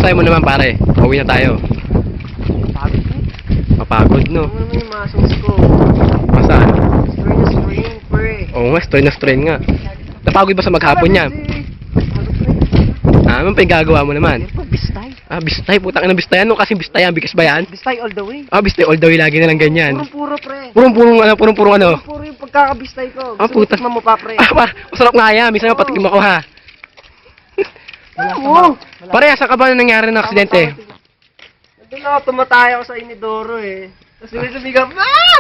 sayo mo naman pare? Pauwi na tayo. Pagod eh. Mapagod no? Ano naman yung muscles ko? Masaan? Strain na strain, pre. Oo nga, strain nga. Napagod ba sa maghapon niya? Ah, ano pa yung gagawa mo naman? Yan po, bistay. Ah, bistay, putang ina bistay. Ano kasi bistay yan? Bigas ba yan? Bistay all the way. Ah, bistay all the way, lagi na lang ganyan. Purong-puro, pre. Purong-purong ano? Puro yung pagkakabistay ko. Ah, Gusto mo puta. tikman mo pa, pre. Ah, masarap nga yan. Minsan nga patikim ako ha. Oo. Pare, saan ka ba nangyari ng aksidente? Nandun ako, tumataya ako sa Inidoro eh. Tapos may sumigap, ah!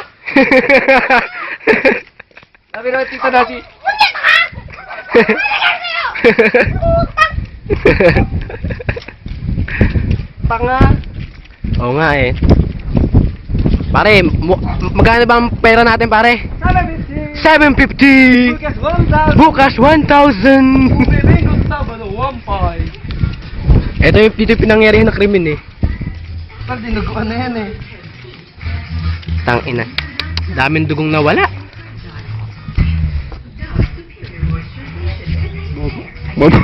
Sabi naman tito na si... Tanga. Oo nga eh. Pare, magkano ba ang pera natin pare? 750! Bukas 1,000. Bukas 1,000! Bumibing Sabado 1,500. Ito yung dito pinangyarihan na krimen eh. Pag dinuguan na yan eh. Tangina. Daming dugong nawala. Bobo.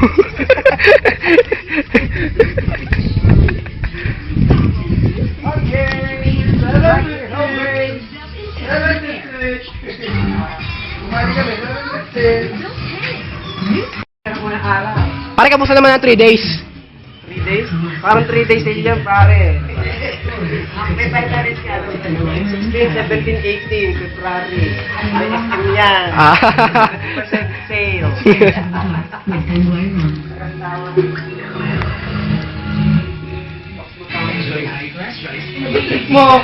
Pare, kamusta naman ang 3 days? 3 days? Parang 3 days din yan, pare. 16, 17, 18, February. ISM yan. Ah. 10% sale. Mo!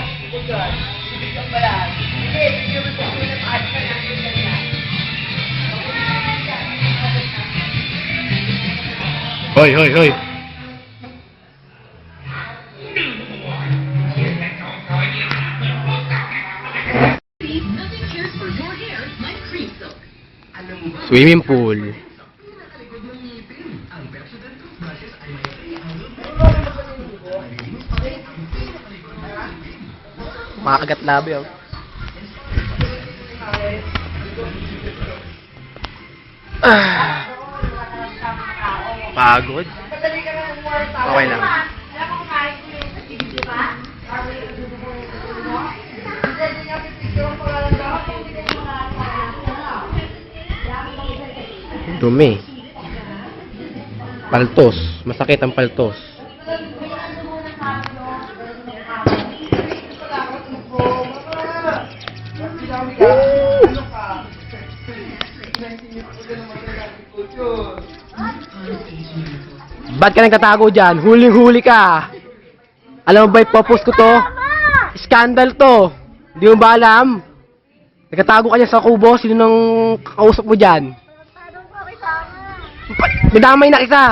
Hoy, hoy, hoy. Swimming pool. Makagat labi oh. Pagod. Okay lang. Dumi. Paltos. Masakit ang paltos. Ba't ka nagtatago dyan? Huling-huli ka. Alam mo ba ipopost ko to? Scandal to. Hindi mo ba alam? Nagtatago ka dyan sa kubo. Sino nang kausap mo dyan? Nadamay na kita.